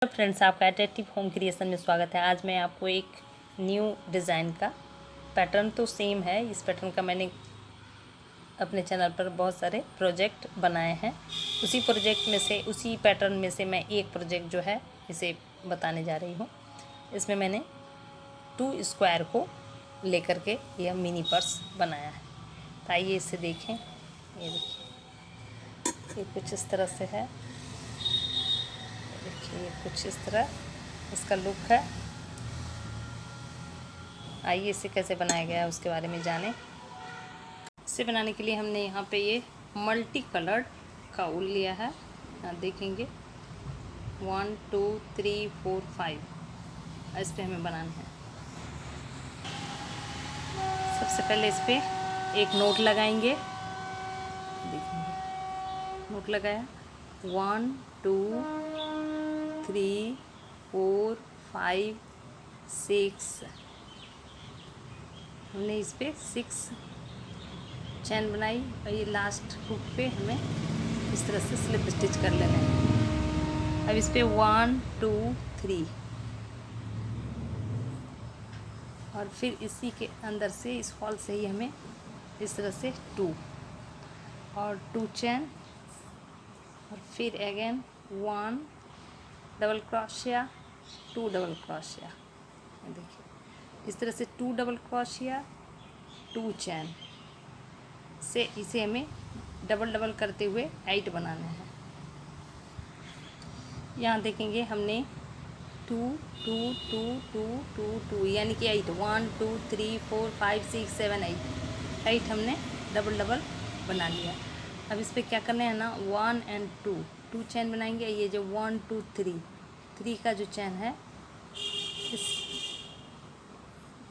Friends, आपका attractive home creation में स्वागत है। आज मैं आपको एक न्यू डिज़ाइन का पैटर्न तो सेम है। इस पैटर्न का मैंने अपने चैनल पर बहुत सारे प्रोजेक्ट बनाए हैं। उसी पैटर्न में से मैं एक प्रोजेक्ट जो है इसे बताने जा रही हूँ। इसमें मैंने 2 स्क्वायर को लेकर के यह मिनी पर्स बनाया है। तो आइए इसे देखें। ये देखिए, ये कुछ इस तरह से है। देखिए, कुछ इस तरह इसका लुक है। आइए इसे कैसे बनाया गया है उसके बारे में जानें। इसे बनाने के लिए हमने यहाँ पे ये मल्टी कलर्ड का ऊल लिया है। यहाँ देखेंगे 1 2 3 4 5 इस पे हमें बनाना है। सबसे पहले इस पे एक नोट लगाएंगे। देखेंगे, नोट लगाया 1 2 3 4 5 6। हमने इस पे 6 चैन बनाई और ये लास्ट हुक पे हमें इस तरह से स्लिप स्टिच कर लेना है। अब इस पे 1 2 3 और फिर इसी के अंदर से इस हॉल से ही हमें इस तरह से 2 और 2 चैन और फिर again 1 double crochet 2 double crochet. देखिए, इस तरह से 2 डबल क्रोशिया 2 चैन से इसे हमें डबल डबल करते हुए 8 बनाना है। यहाँ देखेंगे हमने 2 2 2 2 2 2 यानी कि 8 1 2 3 4 5 6 7 8 हमने डबल डबल बना लिया। अब इस पर क्या करना है ना 1 एंड 2 चैन बनाएंगे। ये जो 1 2 3 का जो चैन है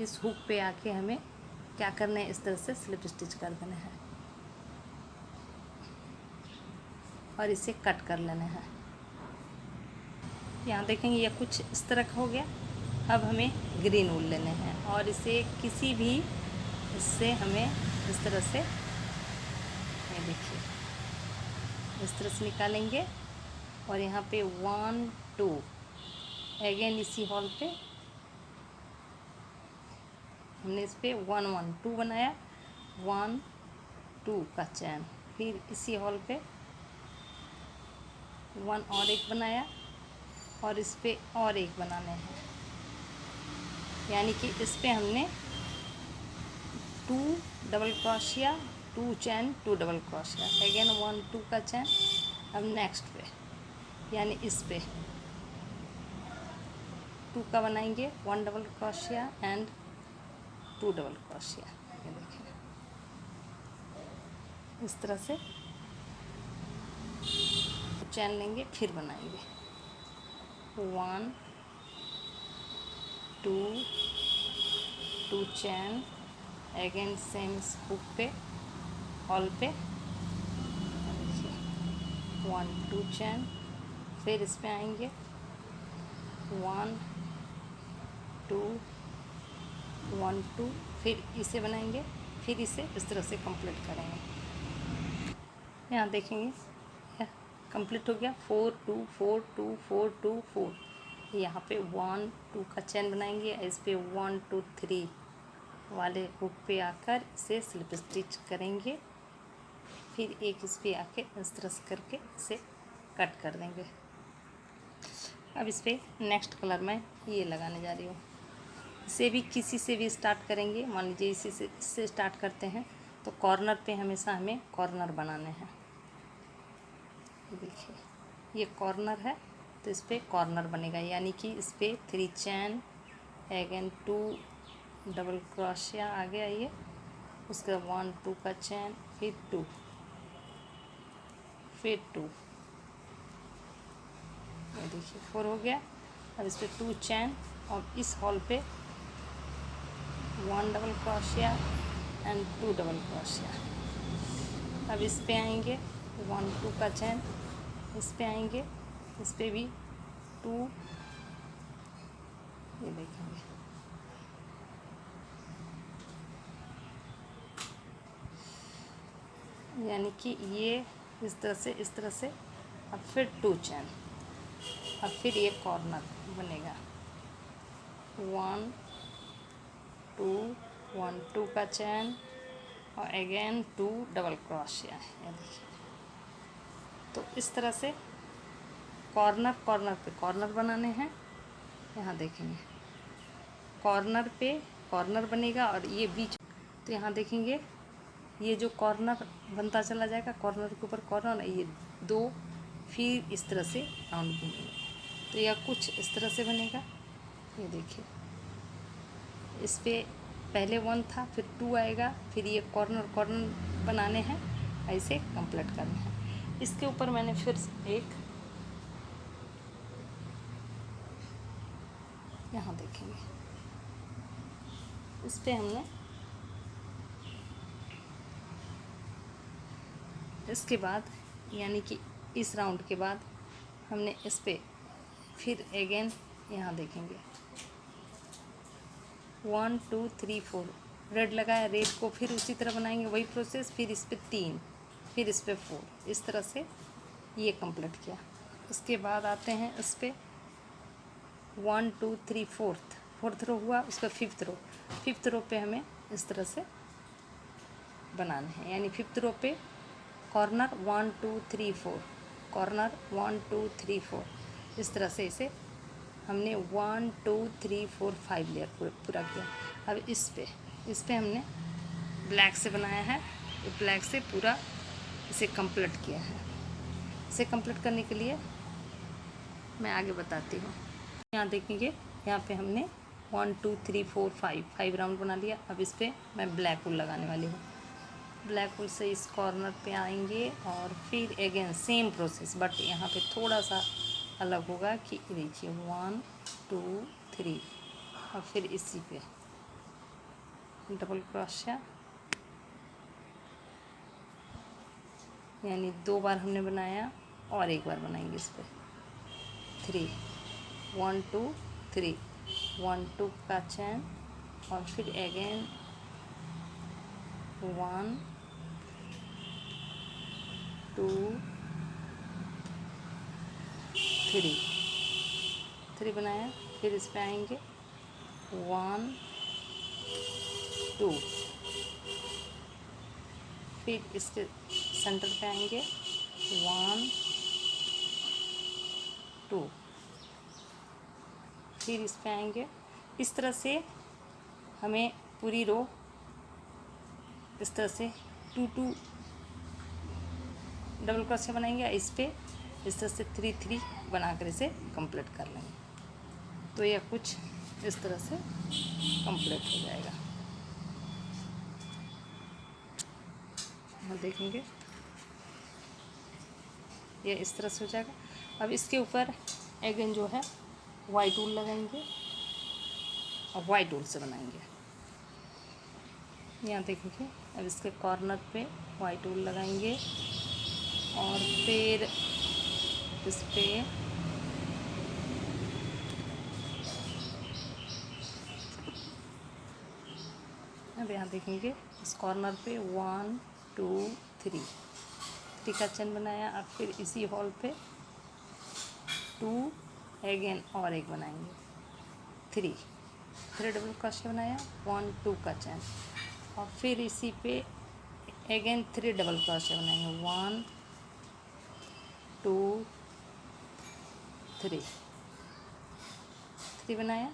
इस हुक पे आके हमें क्या करना है, इस तरह से स्लिप स्टिच कर देना है और इसे कट कर लेना है। यहाँ देखेंगे ये कुछ इस तरह का हो गया। अब हमें ग्रीन ऊल लेने हैं और इसे किसी भी इससे हमें इस तरह से, ये देखिए, इस तरह से निकालेंगे और यहाँ पे 1 2 अगेन इसी हॉल पे हमने इस पे 1 1 2 बनाया 1 2 का चैन, फिर इसी हॉल पे 1 और एक बनाया और इस पे और एक बनाने हैं। यानी कि इस पे हमने 2 डबल क्रोशिया 2 चैन 2 डबल क्रोशिया अगेन 1 2 का चैन। अब नेक्स्ट पे यानी इस पे 2 का बनाएंगे 1 double crochet and 2 double crochet. ये देखिए, इस तरह से चैन लेंगे फिर बनाएंगे 1 2 2 चैन अगेन सेम हुक पे हॉल पे 1 2 चैन, फिर इस पे आएंगे 1 2 1 2, फिर इसे बनाएंगे, फिर इसे इस तरह से कंप्लीट करेंगे। यहाँ देखेंगे कंप्लीट हो गया 4 2 4 2 4 2 4। यहाँ पे 1 2 का चैन बनाएंगे, इस पे 1 2 3 वाले हुक पे आकर इसे स्लिप स्टिच करेंगे, फिर एक इस पे आके इस तरह से करके इसे कट कर देंगे। अब इस पे नेक्स्ट कलर मैं ये लगाने जा रही हूँ। इसे भी किसी से भी स्टार्ट करेंगे। मान लीजिए इससे स्टार्ट करते हैं तो कॉर्नर पे हमेशा हमें कॉर्नर बनाने हैं। देखिए, ये कॉर्नर है तो इस पे कॉर्नर बनेगा, यानी कि इस पे 3 चैन अगेन 2 डबल क्रोशिया आ गया ये, उसके बाद 1 2 का चैन फिर 2 फिर 2। ये देखिए 4 हो गया। अब इस पे 2 चैन और इस हॉल पे 1 double crochet and 2 double crochet. अब इस पे आएंगे 1 2 का चैन, इस पे आएंगे, इस पे भी 2। ये देखेंगे यानी कि ये इस तरह से अब फिर 2 चैन अब फिर ये कॉर्नर बनेगा 1 2 1 2 का चैन और अगेन 2 डबल क्रोशिया है। देखिए, तो इस तरह से कॉर्नर कॉर्नर पे कॉर्नर बनाने हैं। यहाँ देखेंगे कॉर्नर पे कॉर्नर बनेगा और ये बीच, तो यहाँ देखेंगे ये जो कॉर्नर बनता चला जाएगा, कॉर्नर के ऊपर कॉर्नर, ये 2, फिर इस तरह से राउंड घूमेंगे, तो यह कुछ इस तरह से बनेगा। ये देखिए, इस पे पहले 1 था, फिर 2 आएगा, फिर ये कॉर्नर कॉर्नर बनाने हैं, ऐसे कंप्लीट करने हैं। इसके ऊपर मैंने फिर एक, यहाँ देखेंगे इस पे हमने, इसके बाद यानी कि इस राउंड के बाद हमने इस पे फिर अगेन यहाँ देखेंगे 1 2 3 4 रेड लगाया, रेड को फिर उसी तरह बनाएंगे, वही प्रोसेस, फिर इस पे 3, फिर इस पे 4, इस तरह से ये कंप्लीट किया। उसके बाद आते हैं इस पे 1 2 3 फोर्थ रो हुआ, उसका फिफ्थ रो पे हमें इस तरह से बनाने हैं, यानी फिफ्थ रो पे कॉर्नर 1 2 3 4, कॉर्नर 1 2 3 4, इस तरह से इसे हमने 1 2 3 4 5 लेयर पूरा किया। अब इस पे हमने ब्लैक से बनाया है, ब्लैक से पूरा इसे कंप्लीट किया है। इसे कंप्लीट करने के लिए मैं आगे बताती हूँ। यहाँ देखेंगे, यहाँ पे हमने 1 2 3 4 5 राउंड बना लिया। अब इस पर मैं ब्लैक वूल लगाने वाली हूँ। ब्लैक वूल से इस कॉर्नर पे आएंगे और फिर अगेन सेम प्रोसेस, बट यहाँ पे थोड़ा सा अलग होगा कि देखिए 1 2 3 और फिर इसी पे डबल क्रोशिया, यानी 2 बार हमने बनाया और एक बार बनाएंगे इस पे 3 1 2 3 1 2 का चैन और फिर अगेन 1 2 3 बनाया, फिर इस पे आएंगे 1 2, फिर इसके सेंटर पे आएंगे 1 2, फिर इस पे आएंगे। इस तरह से हमें पूरी रो इस तरह से 2 2 डबल क्रोशिया बनाएंगे, इस पे इस तरह से 3 3 बनाकर इसे कंप्लीट कर लेंगे, तो यह कुछ इस तरह से कंप्लीट हो जाएगा। हम देखेंगे ये इस तरह से हो जाएगा। अब इसके ऊपर अगेन जो है वाइट वूल लगाएंगे और वाइट वूल से बनाएंगे। यहाँ देखेंगे, अब इसके कॉर्नर पे वाइट वूल लगाएंगे और फिर इस पे अब यहाँ देखेंगे इस कॉर्नर पे 1 2 3 का चैन बनाया। अब फिर इसी हॉल पे 2 अगेन और एक बनाएंगे 3 डबल क्रोशिया बनाया, 1 2 का चैन और फिर इसी पे अगेन 3 डबल क्रोशिया बनाएंगे 1 2 3 बनाया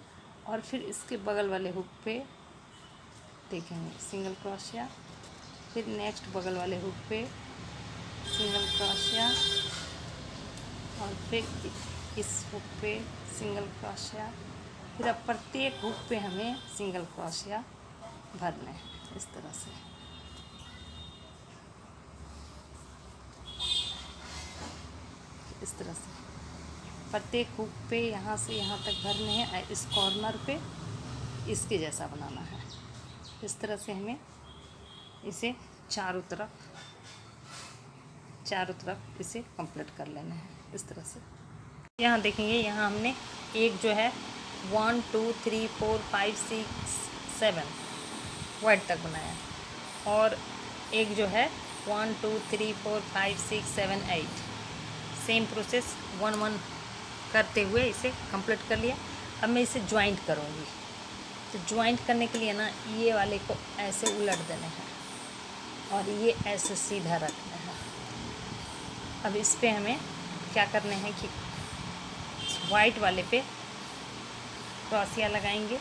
और फिर इसके बगल वाले हुक पे देखेंगे सिंगल क्रोशिया, फिर नेक्स्ट बगल वाले हुक पे सिंगल क्रोशिया और फिर इस हुक पे सिंगल क्रोशिया, फिर अब प्रत्येक हुक पे हमें सिंगल क्रोशिया भरने हैं इस तरह से। इस तरह से प्रत्येक हुक पे यहाँ से यहाँ तक भरने हैं, इस कॉर्नर पे इसके जैसा बनाना है। इस तरह से हमें इसे चारों तरफ इसे कंप्लीट कर लेना है इस तरह से। यहाँ देखेंगे, यहाँ हमने एक जो है 1 2 3 4 5 6 7 वाइट तक बनाया और एक जो है 1 2 3 4 5 6 7 8 सेम प्रोसेस 1 1 करते हुए इसे कंप्लीट कर लिया। अब मैं इसे ज्वाइंट करूँगी। तो ज्वाइंट करने के लिए ना ये वाले को ऐसे उलट देने हैं और ये ऐसे सीधा रखना है। अब इस पे हमें क्या करने हैं कि वाइट वाले पे क्रॉसिया लगाएंगे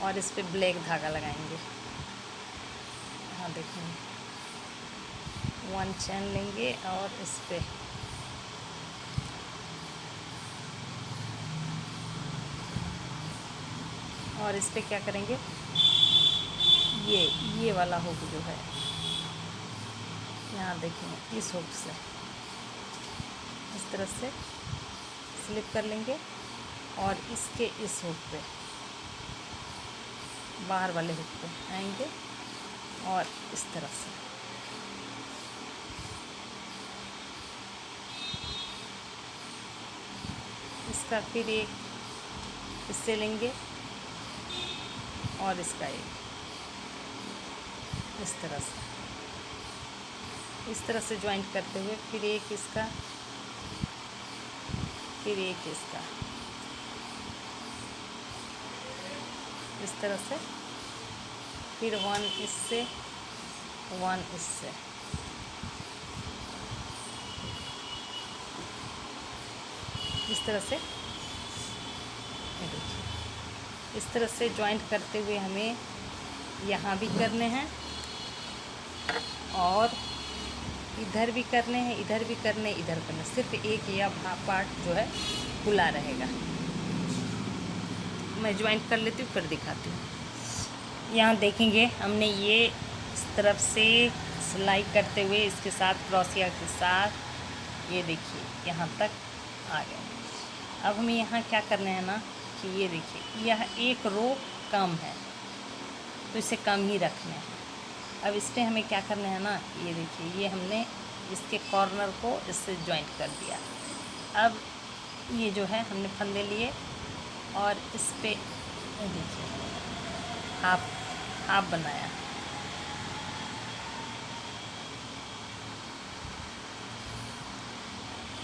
और इस पे ब्लैक धागा लगाएंगे। हाँ देखेंगे, 1 चैन लेंगे और इस पे क्या करेंगे, ये वाला हुक जो है यहाँ देखेंगे, इस हुक से इस तरह से स्लिप कर लेंगे और इसके इस हुक पे, बाहर वाले हुक पे आएंगे और इस तरह से इसका फिर एक इससे लेंगे और इसका एक इस तरह से ज्वाइंट करते हुए फिर एक इसका, फिर एक इसका, इस तरह से, फिर 1 इससे 1 इससे, इस तरह से, ये देखिए इस तरह से ज्वाइंट करते हुए हमें यहाँ भी करने हैं और इधर भी करने हैं, इधर भी करने, इधर करने। सिर्फ एक यह पार्ट जो है खुला रहेगा। मैं ज्वाइंट कर लेती हूँ फिर दिखाती हूँ। यहाँ देखेंगे हमने ये इस तरफ से सिलाई करते हुए इसके साथ क्रोशिया के साथ ये देखिए यहाँ तक आ गए। अब हमें यहाँ क्या करना है ना कि ये देखिए यह एक रो कम है तो इसे कम ही रखना है। अब इस पर हमें क्या करना है ना, ये देखिए ये हमने इसके कॉर्नर को इससे ज्वाइंट कर दिया। अब ये जो है हमने फंदे लिए और इस पे देखिए हाफ बनाया।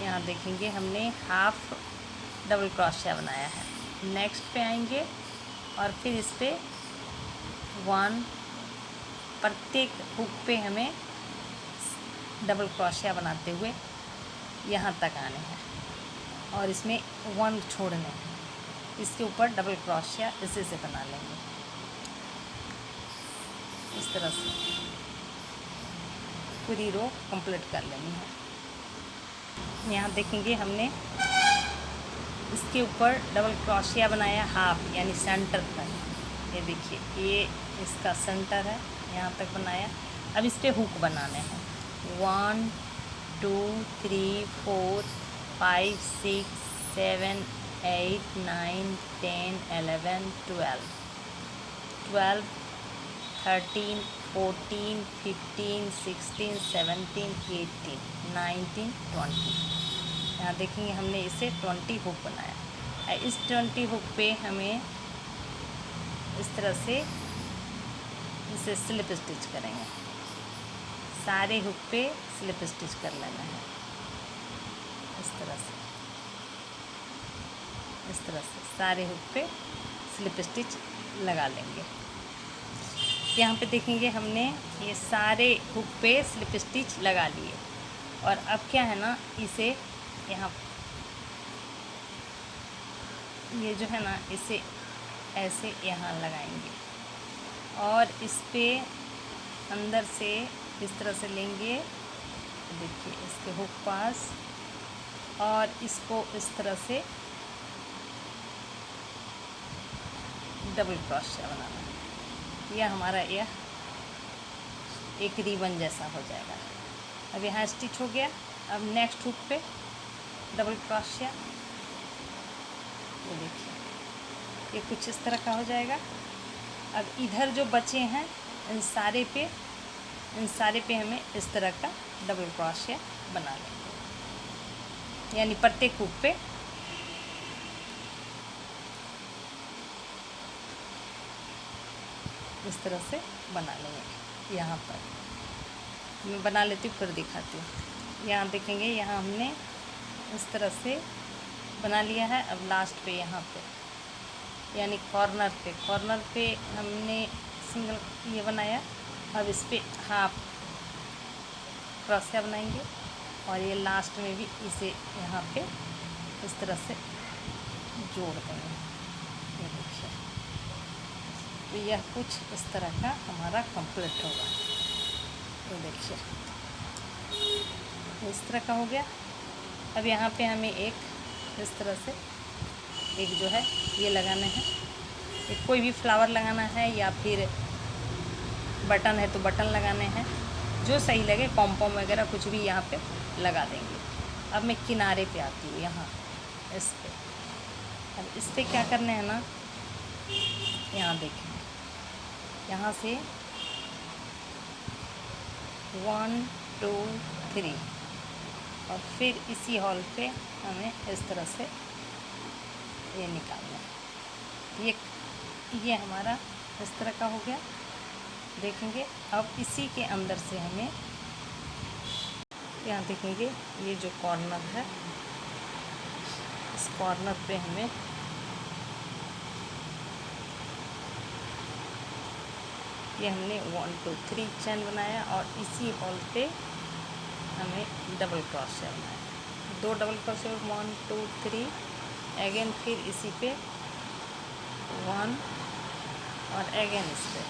यहाँ देखेंगे हमने हाफ डबल क्रोशिया बनाया है। नेक्स्ट पे आएंगे और फिर इस पे 1 प्रत्येक हुक पे हमें डबल क्रोशिया बनाते हुए यहाँ तक आने हैं और इसमें 1 छोड़ने हैं। इसके ऊपर डबल क्रोशिया इसी से बना लेंगे इस तरह से, पूरी रो कंप्लीट कर लेनी है। यहाँ देखेंगे हमने इसके ऊपर डबल क्रोशिया बनाया हाफ यानी सेंटर पर। ये देखिए ये इसका सेंटर है, यहाँ तक बनाया। अब इस पे हुक बनाने हैं 1 2 3 4 5 6 7 8 9 10 11 12 13 14 15 16 17 18 19 20। यहाँ देखेंगे हमने इसे 20 हुक बनाया। इस 20 हुक पे हमें इस तरह से इसे स्लिप स्टिच करेंगे। सारे हुक पे स्लिप स्टिच कर लेना है इस तरह से सारे हुक पे स्लिप स्टिच लगा लेंगे। यहाँ पे देखेंगे हमने ये सारे हुक पे स्लिप स्टिच लगा लिए और अब क्या है ना, इसे यहाँ ये जो है ना इसे ऐसे यहाँ लगाएंगे और इस पे अंदर से इस तरह से लेंगे। देखिए इसके हुक पास और इसको इस तरह से डबल क्रोशिया बनाना है। यह हमारा यह एक रिबन जैसा हो जाएगा। अब यहाँ स्टिच हो गया। अब नेक्स्ट हुक पे डबल क्रोशिया, ये देखिए ये कुछ इस तरह का हो जाएगा। अब इधर जो बचे हैं इन सारे पे हमें इस तरह का डबल क्रोशिया बना लेंगे, यानी प्रत्येक हुक पे इस तरह से बना लेंगे। यहाँ पर मैं बना लेती हूँ फिर दिखाती हूँ। यहाँ देखेंगे यहाँ हमने इस तरह से बना लिया है। अब लास्ट पे यहाँ पे यानी कॉर्नर पे हमने सिंगल ये बनाया। अब इस पे हाफ क्रोशिया बनाएंगे और ये लास्ट में भी इसे यहाँ पे इस तरह से जोड़ देंगे। ये देखिए, तो यह कुछ इस तरह का हमारा कंप्लीट होगा। ये देखिए इस तरह का हो गया। अब यहाँ पे हमें एक इस तरह से एक जो है ये लगाना है। एक कोई भी फ्लावर लगाना है या फिर बटन है तो बटन लगाने हैं, जो सही लगे। पॉम वगैरह कुछ भी यहाँ पे लगा देंगे। अब मैं किनारे पे आती हूँ, यहाँ इस पे। अब इस पे क्या करना है ना, यहाँ देखें, यहाँ से 1 2 3 और फिर इसी हॉल पे हमें इस तरह से ये निकालना है। ये हमारा इस तरह का हो गया, देखेंगे। अब इसी के अंदर से हमें यहाँ देखेंगे, ये जो कॉर्नर है, इस कॉर्नर पे हमें ये हमने 1 2 3 चैन बनाया और इसी हॉल पे हमें डबल क्रोशिया बनाया। 2 डबल क्रोशिया, 1 2 3 अगेन, फिर इसी पे 1 और अगेन इस पे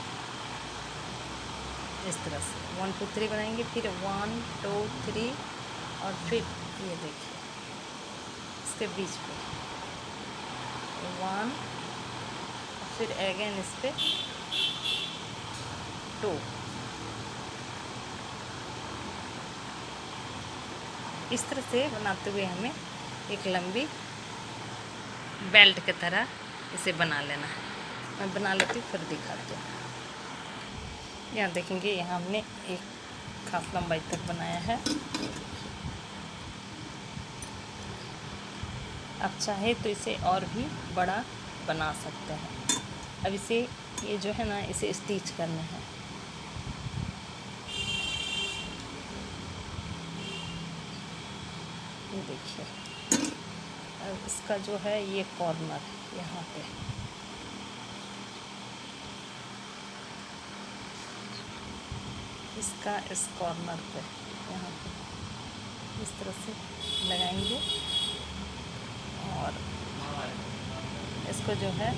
इस तरह से 1 2 3 बनाएंगे। फिर 1 2 3 और फिर ये देखिए इसके बीच पे 1, फिर अगेन इस पे 2। इस तरह से बनाते हुए हमें एक लंबी बेल्ट की तरह इसे बना लेना है। मैं बना लेती हूँ, फिर दिखाती हूँ। यहाँ देखेंगे, यहाँ हमने एक खास लंबाई तक बनाया है। अब चाहे तो इसे और भी बड़ा बना सकते हैं। अब इसे ये जो है ना, इसे स्टिच करना है। ये देखिए, अब इसका जो है ये कॉर्नर यहाँ पे, इसका इस कॉर्नर पे यहाँ पे इस तरह से लगाएंगे और इसको जो है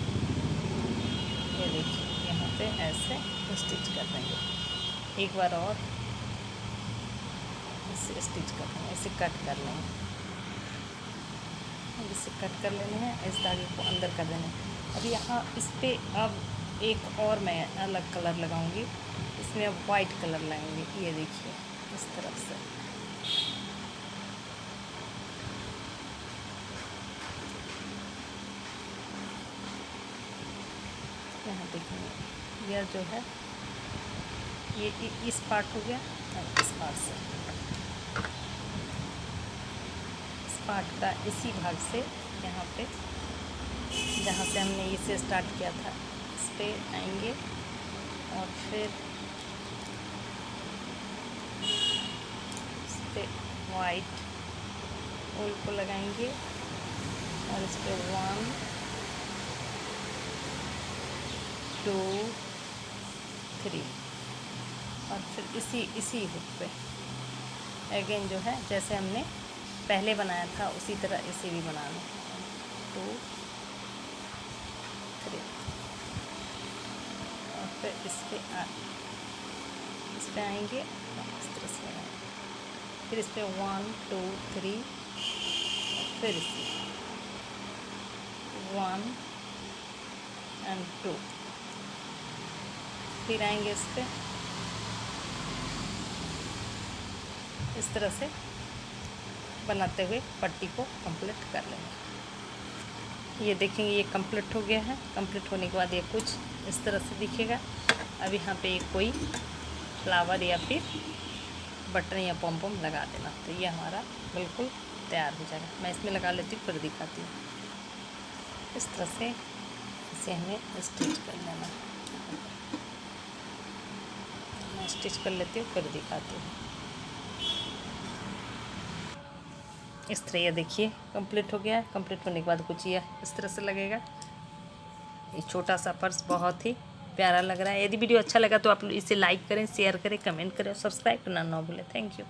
ये देखिए यहाँ पे ऐसे स्टिच कर देंगे। एक बार और इसे स्टिच कर देंगे, इसे कट कर लेंगे। अब इसे कट कर लेने हैं, इस धागे को अंदर कर देना है। अब यहाँ इस पे अब एक और मैं अलग कलर लगाऊंगी, इसमें अब वाइट कलर लगाएंगे। ये देखिए इस तरफ से यहाँ देखेंगे, यह जो है ये इस पार्ट हो गया। और इस पार्ट से, इस पार्ट का इसी भाग से यहाँ पे जहाँ से हमने इसे स्टार्ट किया था, इस पे आएंगे और फिर इस पे वाइट वूल को लगाएंगे और इस पे 1 2 3 और फिर इसी हुक पे अगेन जो है जैसे हमने पहले बनाया था उसी तरह इसे भी बनाना। 2 3 और फिर इस पे आएंगे और इस तरह से लगाएंगे। फिर इस पे 1 2 3 और फिर इसी 1 और 2, फिर आएंगे इस पे इस तरह से बनाते हुए पट्टी को कंप्लीट कर लेंगे। ये देखेंगे, ये कंप्लीट हो गया है। कंप्लीट होने के बाद ये कुछ इस तरह से दिखेगा। अब यहाँ पे एक कोई फ्लावर या फिर बटन या पॉम लगा देना, तो ये हमारा बिल्कुल तैयार हो जाएगा। मैं इसमें लगा लेती हूँ, फिर दिखाती हूँ। इस तरह से इसे हमें स्टिच कर लेना। मैं स्टिच कर लेती हूँ, फिर दिखाती हूँ। इस तरह ये देखिए कंप्लीट हो गया। कंप्लीट होने के बाद कुछ ये इस तरह से लगेगा। ये छोटा सा पर्स बहुत ही प्यारा लग रहा है। यदि वीडियो अच्छा लगा तो आप इसे लाइक करें, शेयर करें, कमेंट करें और सब्सक्राइब करना ना भूलें। Thank you.